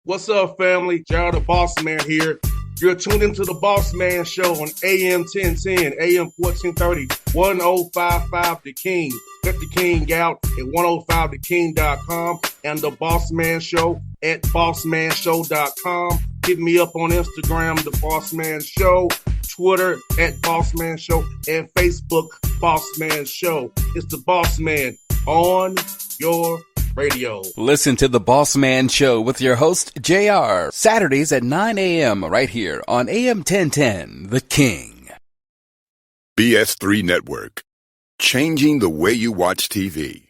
What's up, family? Gerald the Bossman here. You're tuned into the Bossman Show on AM 1010, AM 1430, 1055 The King. Let the King out at 105theking.com and the Bossman Show at bossmanshow.com. Hit me up on Instagram, The Bossman Show, Twitter at Bossman Show, and Facebook, Bossman Show. It's the Bossman on your radio. Listen to the Bossman Show with your host, JR, Saturdays at 9 a.m. right here on AM 1010, The King. BS3 Network, changing the way you watch TV.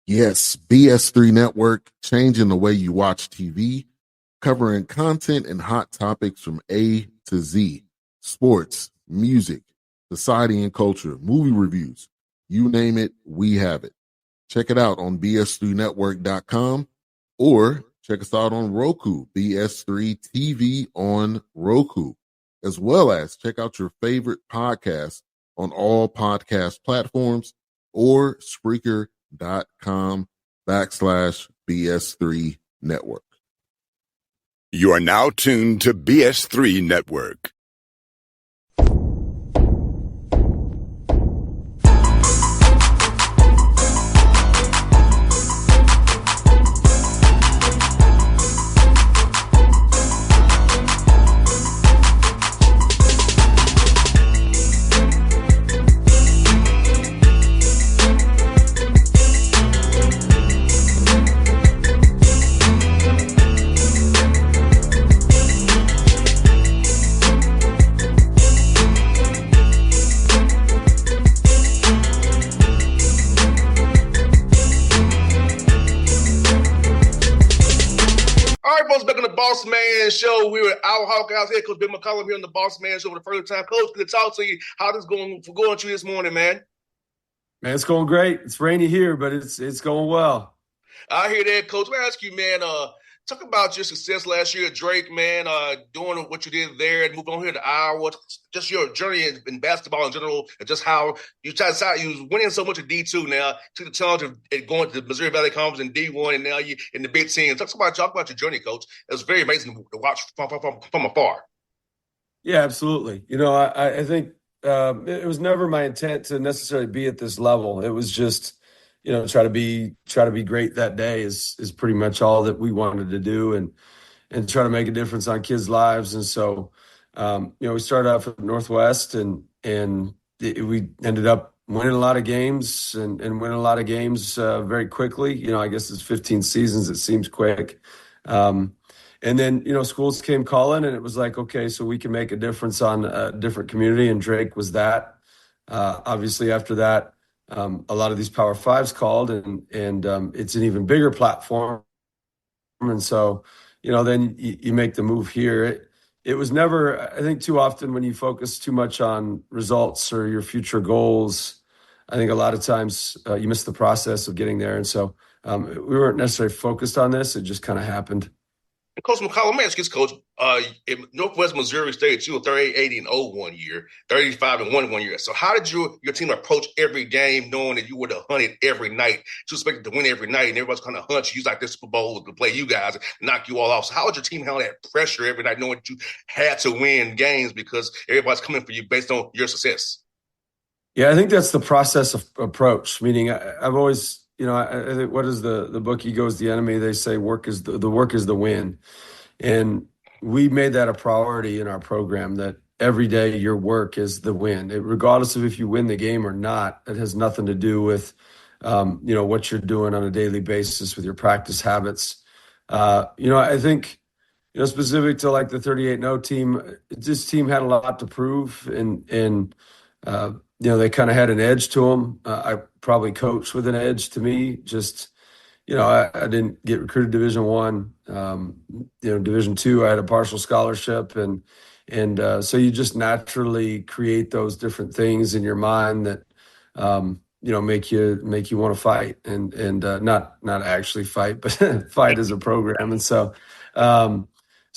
Yes, BS3 Network, changing the way you watch TV, covering content and hot topics from A to Z, sports, music, society and culture, movie reviews, you name it, we have it. Check it out on bs3network.com or check us out on Roku, BS3 TV on Roku, as well as check out your favorite podcast on all podcast platforms or Spreaker.com/BS3 Network. You are now tuned to BS3 Network. Bossman Show. We were at our Hawk House head coach Ben McCollum here on the Bossman Show for the first time. Coach, good to talk to you. How this going to you this morning, man? Man, it's going great. It's rainy here, but it's going well. I hear that, Coach. Let me ask you, man, talk about your success last year at Drake, man, doing what you did there and moving on here to Iowa. Just your journey in basketball in general and just how you decided you was winning so much at D2 now, took the challenge of going to the Missouri Valley Conference in D1, and now you in the Big Ten. Talk about your journey, Coach. It was very amazing to watch from afar. Yeah, absolutely. You know, I think it was never my intent to necessarily be at this level. It was just, you know, try to be great that day is pretty much all that we wanted to do and try to make a difference on kids' lives. And so, you know, we started off at Northwest and we ended up winning a lot of games and winning a lot of games very quickly. You know, I guess it's 15 seasons. It seems quick. And then, you know, schools came calling and it was like, okay, so we can make a difference on a different community. And Drake was that. Obviously after that, a lot of these Power Fives called and it's an even bigger platform. And so, you know, then you make the move here. It was never, I think too often when you focus too much on results or your future goals, I think a lot of times you miss the process of getting there. And so we weren't necessarily focused on this. It just kind of happened. Coach McCollum, let me ask you this, Coach. In Northwest Missouri State, you were 38-0 one year, 35-1 one year. So how did your team approach every game knowing that you were to hunt it every night? You expected to win every night, and everybody's kind of hunt you like this Super Bowl to play you guys and knock you all off. So how did your team handle that pressure every night knowing that you had to win games because everybody's coming for you based on your success? Yeah, I think that's the process of approach, meaning I've always – you know, I think what is the book, Ego is the Enemy? They say work is the work is the win. And we made that a priority in our program that every day your work is the win. Regardless of if you win the game or not, it has nothing to do with, you know, what you're doing on a daily basis with your practice habits. You know, I think, you know, specific to like the 38-0 team, this team had a lot to prove and you know, they kind of had an edge to them. I probably coached with an edge to me. Just, you know, I didn't get recruited Division I. You know, Division II, I had a partial scholarship, and so you just naturally create those different things in your mind that, you know, make you want to fight and not actually fight, but fight as a program. And so.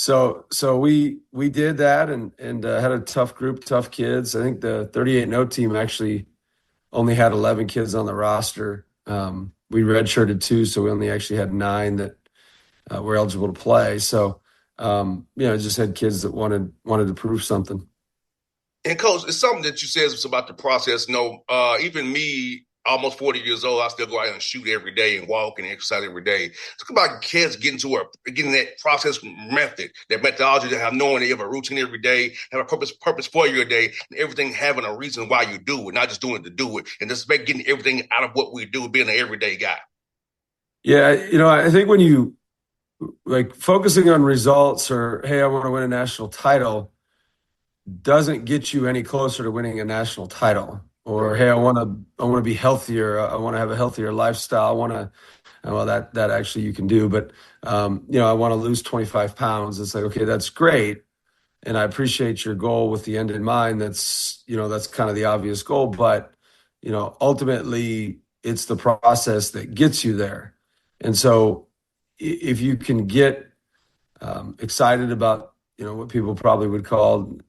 So we did that and had a tough group, tough kids. I think the 38-0 team actually only had 11 kids on the roster. We redshirted 2, so we only actually had 9 that were eligible to play. So, just had kids that wanted to prove something. And coach, it's something that you said was about the process. Even me, almost 40 years old, I still go out and shoot every day and walk and exercise every day. Talk about kids getting that process method, that methodology, to have knowing they have a routine every day, have a purpose for your day, and everything having a reason why you do it, not just doing it to do it, and just getting everything out of what we do, being an everyday guy. Yeah, I think when you like focusing on results or, hey, I want to win a national title, doesn't get you any closer to winning a national title. Or, hey, I want to be healthier. I want to have a healthier lifestyle. I want to, well, that actually you can do, but I want to lose 25 pounds. It's like, okay, that's great, and I appreciate your goal with the end in mind. That's kind of the obvious goal, but ultimately it's the process that gets you there. And so if you can get excited about what people probably would call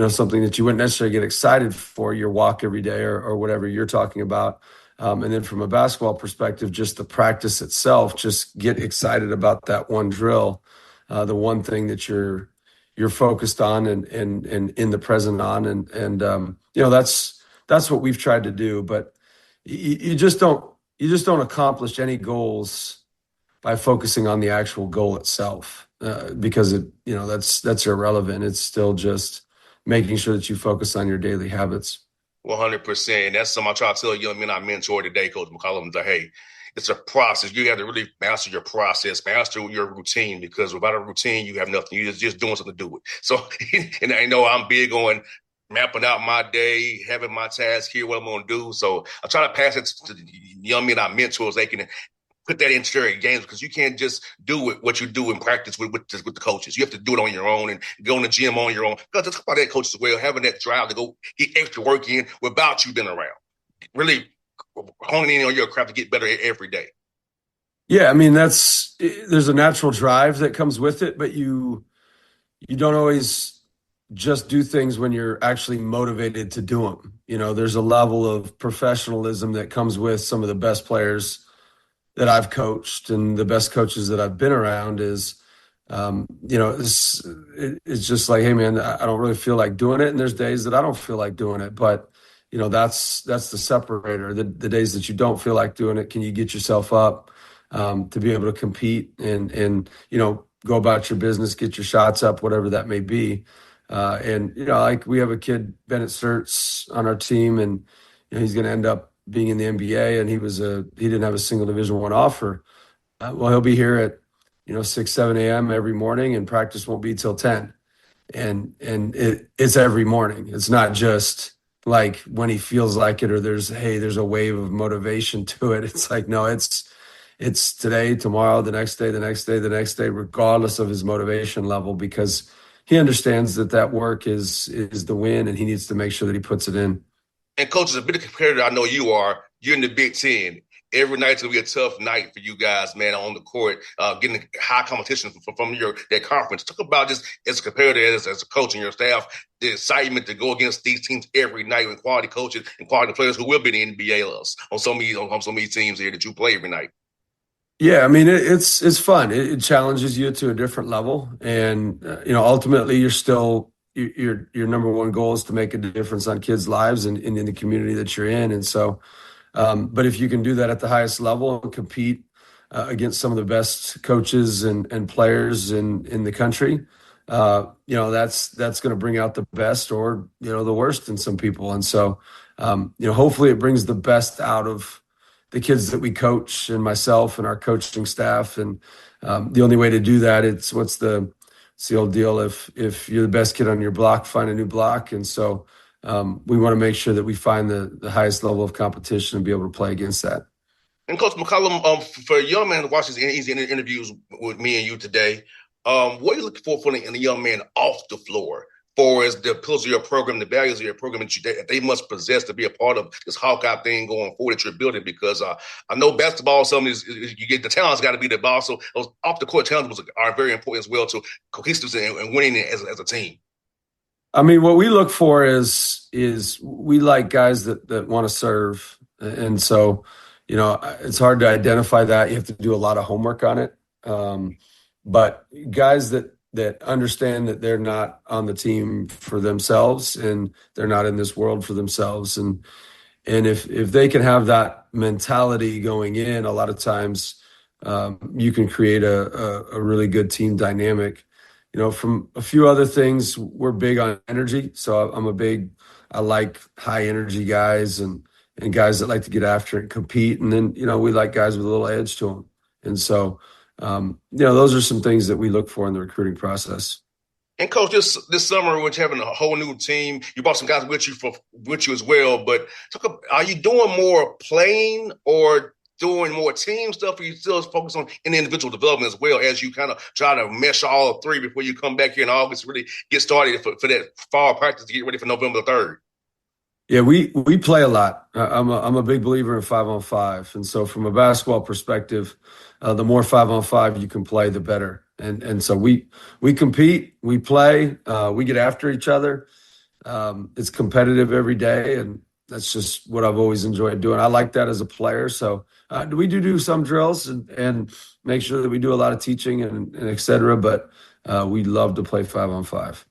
something that you wouldn't necessarily get excited for, your walk every day or whatever you're talking about, and then from a basketball perspective, just the practice itself, just get excited about that one drill, the one thing that you're focused on and in the present on, and that's what we've tried to do. But you just don't accomplish any goals by focusing on the actual goal itself, because that's irrelevant. It's still just making sure that you focus on your daily habits. 100%. And that's something I try to tell young men I mentor today, Coach McCollum, that, hey, it's a process. You have to really master your process, master your routine, because without a routine, you have nothing. You're just doing something to do it. So, and I know I'm big on mapping out my day, having my task here, what I'm going to do. So I try to pass it to the young men I mentor so they can put that into their games, because you can't just do it, what you do in practice with the coaches. You have to do it on your own and go in the gym on your own. Because let's talk about that, coaches, as well, having that drive to go get extra work in without you being around. Really honing in on your craft to get better every day. Yeah, I mean, there's a natural drive that comes with it, but you don't always just do things when you're actually motivated to do them. There's a level of professionalism that comes with some of the best players that I've coached and the best coaches that I've been around. Is, it's just like, hey man, I don't really feel like doing it. And there's days that I don't feel like doing it, but that's the separator. The days that you don't feel like doing it, can you get yourself up to be able to compete and go about your business, get your shots up, whatever that may be. Like we have a kid, Bennett Sturts, on our team, and he's going to end up being in the NBA, and he didn't have a single Division I offer. Well, he'll be here at 6, 7 a.m. every morning, and practice won't be till 10. And it's every morning. It's not just like when he feels like it, or there's a wave of motivation to it. It's like, no, it's today, tomorrow, the next day, the next day, the next day, regardless of his motivation level, because he understands that work is the win, and he needs to make sure that he puts it in. And coach, as a bit of competitor, I know you are. You're in the Big Ten. Every night's gonna be a tough night for you guys, man, on the court, getting high competition from that conference. Talk about just as a competitor, as a coach and your staff, the excitement to go against these teams every night with quality coaches and quality players who will be in the NBA on so many teams here that you play every night. Yeah, I mean, it's fun. It challenges you to a different level, and ultimately, you're still your number one goal is to make a difference on kids' lives and in the community that you're in. And so, but if you can do that at the highest level and compete against some of the best coaches and players in the country, that's going to bring out the best or the worst in some people. And so, hopefully, it brings the best out of the kids that we coach and myself and our coaching staff. And the only way to do that, it's the old deal. If you're the best kid on your block, find a new block. And so we want to make sure that we find the highest level of competition and be able to play against that. And Coach McCollum, for a young man who watches these interviews with me and you today, what are you looking for in a young man off the floor? For as the pillars of your program, the values of your program that they must possess to be a part of this Hawkeye thing going forward that you're building? Because I know basketball, you get the talent's got to be there, but also those off the court challenges are very important as well to cohesiveness and winning as a team. I mean, what we look for is we like guys that want to serve, and so it's hard to identify that. You have to do a lot of homework on it. But guys that understand that they're not on the team for themselves and they're not in this world for themselves. And if they can have that mentality going in, a lot of times you can create a really good team dynamic. From a few other things, we're big on energy. So I like high energy guys and guys that like to get after it and compete. And then, we like guys with a little edge to them. And so, those are some things that we look for in the recruiting process. And coach, this summer, which having a whole new team, you brought some guys with you as well. But are you doing more playing or doing more team stuff, or you still focus on individual development as well as you kind of try to mesh all three before you come back here in August, really get started for that fall practice to get ready for November the 3rd? Yeah, we play a lot. I'm a big believer in 5-on-5, and so from a basketball perspective, the more 5-on-5 you can play, the better. And so we compete, we play, we get after each other. It's competitive every day, and that's just what I've always enjoyed doing. I like that as a player. So we do some drills and make sure that we do a lot of teaching and et cetera. But we love to play 5-on-5.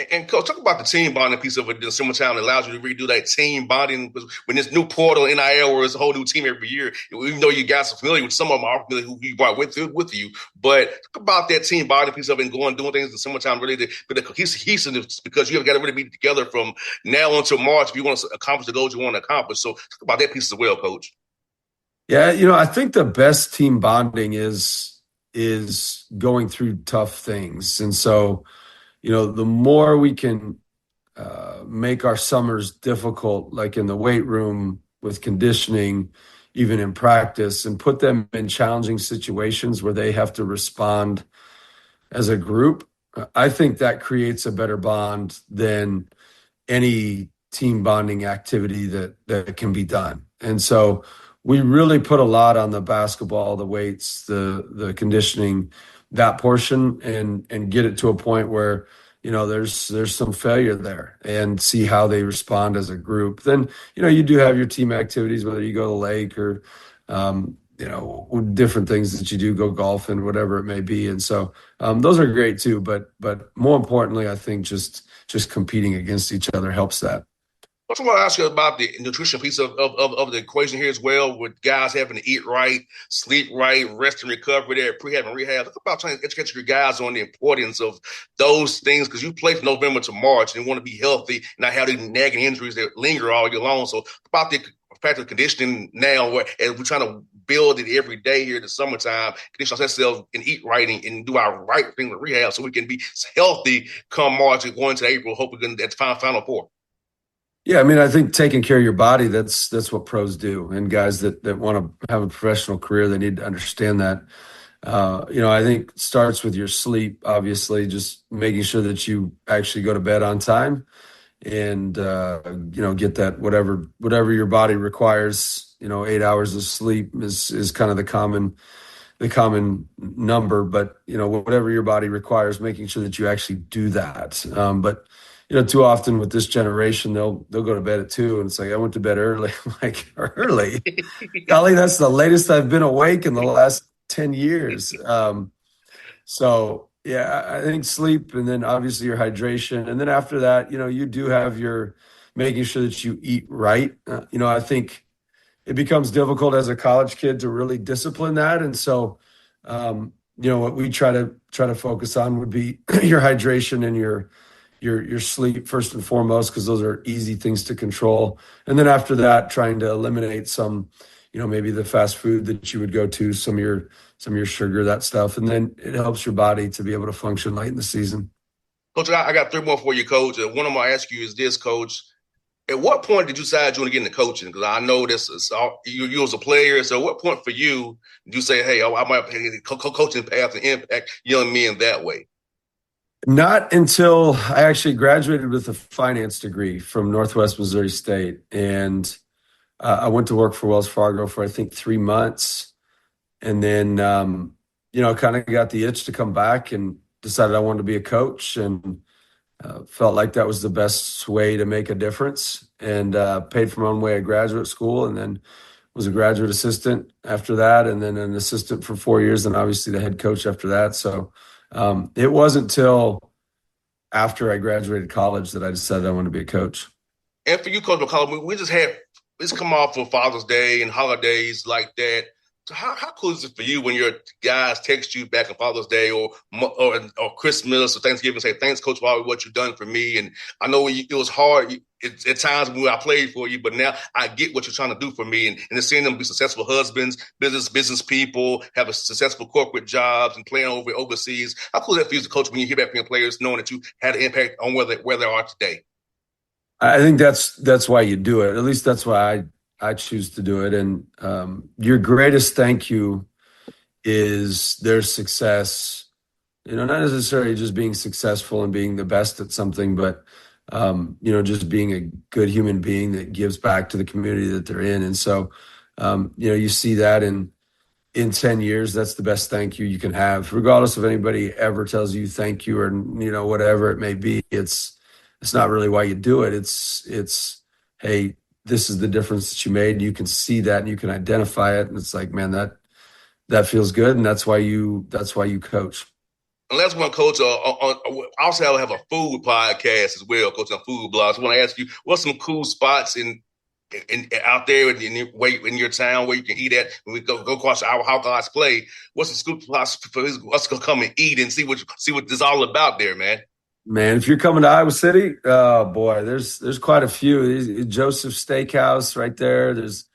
And coach, talk about the team bonding piece of it in the summertime that allows you to redo that team bonding when this new portal NIL where it's a whole new team every year. Even though you guys are familiar with some of them are familiar who you brought with you, but talk about that team bonding piece of it and doing things in the summertime really to the cohesiveness, because you have got to really be together from now until March if you want to accomplish the goals you want to accomplish. So talk about that piece as well, coach. Yeah, I think the best team bonding is going through tough things, and so. The more we can make our summers difficult, like in the weight room with conditioning, even in practice, and put them in challenging situations where they have to respond as a group, I think that creates a better bond than any team bonding activity that can be done. And so we really put a lot on the basketball, the weights, the conditioning, that portion, and get it to a point where there's some failure there and see how they respond as a group. Then you do have your team activities, whether you go to the lake or different things that you do, go golfing, whatever it may be. And so those are great too, but more importantly, I think just competing against each other helps that. I also want to ask you about the nutrition piece of the equation here as well, with guys having to eat right, sleep right, rest and recovery there, prehab and rehab. Talk about trying to educate your guys on the importance of those things, because you play from November to March and you want to be healthy and not have these nagging injuries that linger all year long. So about the factor of conditioning now, as we're trying to build it every day here in the summertime, condition ourselves and eat right and do our right thing with rehab so we can be healthy come March and going to April, hoping that's Final Four. Yeah, I mean, I think taking care of your body, that's what pros do. And guys that want to have a professional career, they need to understand that. I think it starts with your sleep, obviously, just making sure that you actually go to bed on time and, get that whatever your body requires. 8 hours of sleep is kind of the common number, but, whatever your body requires, making sure that you actually do that. But too often with this generation, they'll go to bed at 2 and it's like, I went to bed early. I'm like, early? Golly, that's the latest I've been awake in the last 10 years. So yeah, I think sleep, and then obviously your hydration. And then after that, you do have your making sure that you eat right. I think it becomes difficult as a college kid to really discipline that. And so, what we try to focus on would be your hydration and your sleep first and foremost, because those are easy things to control. And then after that, trying to eliminate some, maybe the fast food that you would go to, some of your sugar, that stuff. And then it helps your body to be able to function late in the season. Coach, I got 3 more for you, Coach. One of them I'll ask you is this, Coach. At what point did you decide you want to get into coaching? Because I know you as a player. So at what point for you did you say, hey, I might have a coaching path and impact young men that way? Not until I actually graduated with a finance degree from Northwest Missouri State. And I went to work for Wells Fargo for, I think, 3 months. And then, kind of got the itch to come back and decided I wanted to be a coach, and felt like that was the best way to make a difference, and paid for my own way of graduate school, and then was a graduate assistant after that, and then an assistant for 4 years, and obviously the head coach after that. So it wasn't till after I graduated college that I decided I wanted to be a coach. And for you, Coach McCollum, we just come off for Father's Day and holidays like that. So how cool is it for you when your guys text you back on Father's Day or Christmas or Thanksgiving and say, thanks, Coach, for all what you've done for me? And I know it was hard at times when I played for you, but now I get what you're trying to do for me. And to seeing them be successful husbands, business people, have a successful corporate jobs and playing overseas. How cool is that for you as a coach when you hear back from your players knowing that you had an impact on where they are today? I think that's why you do it. At least that's why I choose to do it. And your greatest thank you is their success, not necessarily just being successful and being the best at something, but, just being a good human being that gives back to the community that they're in. And so, you see that in 10 years, that's the best thank you can have, regardless if anybody ever tells you thank you or, whatever it may be. It's not really why you do it. It's, hey, this is the difference that you made. And you can see that and you can identify it. And it's like, man, that feels good. And that's why you coach. And that's one, Coach. Also have a food podcast as well, Coach, on food blogs. I want to ask you, what's some cool spots out there in your town where you can eat at when we go across how guys play? What's some cool spots for us to come and eat and see what this is all about there, man? Man, if you're coming to Iowa City, oh boy, there's quite a few. Joseph Steakhouse right there. There's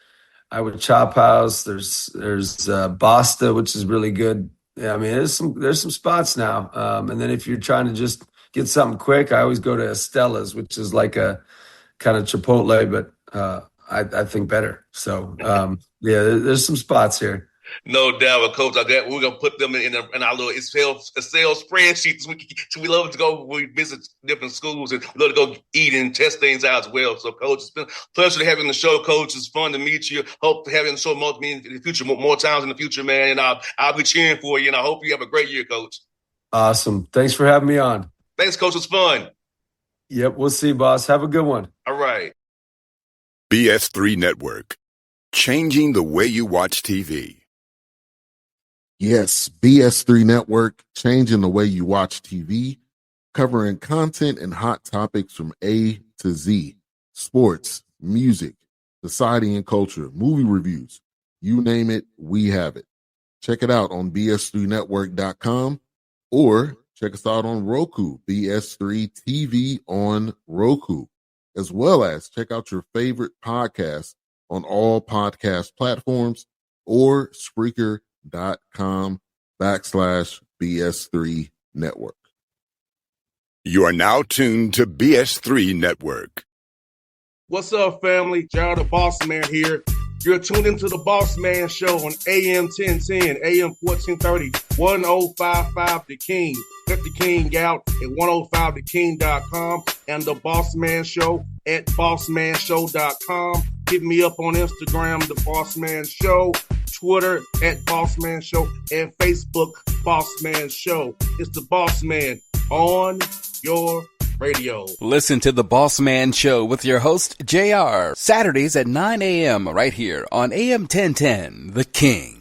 Iowa Chop House. There's Basta, which is really good. Yeah, I mean, there's some spots now. And then if you're trying to just get something quick, I always go to Estella's, which is like a kind of Chipotle, but I think better. So there's some spots here. No doubt, Coach. We're gonna put them in our little Excel spreadsheet. We love to go. We visit different schools and we love to go eat and test things out as well. So, Coach, it's been a pleasure to have you on the show, Coach. It's fun to meet you. Hope to have you on the show more in the future, more times in the future, man. And I'll be cheering for you. And I hope you have a great year, Coach. Awesome. Thanks for having me on. Thanks, Coach. It's fun. Yep. We'll see, boss. Have a good one. All right. BS3 Network. Changing the way you watch TV. Yes, BS3 Network, changing the way you watch TV, covering content and hot topics from A to Z, sports, music, society and culture, movie reviews, you name it, we have it. Check it out on bs3network.com or check us out on Roku, BS3 TV on Roku, as well as check out your favorite podcast on all podcast platforms or Spreaker.com/BS3 Network. You are now tuned to BS3 Network. What's up, family? Jared the Bossman here. You're tuned into the Bossman Show on AM 1010, AM 1430, 1055 The King. Let the King out at 105theking.com and the Bossman Show at bossmanshow.com. Hit me up on Instagram, The Bossman Show, Twitter at Bossman Show, and Facebook, Bossman Show. It's the Bossman on your radio. Listen to the Bossman Show with your host, JR, Saturdays at 9 a.m. right here on AM 1010, The King.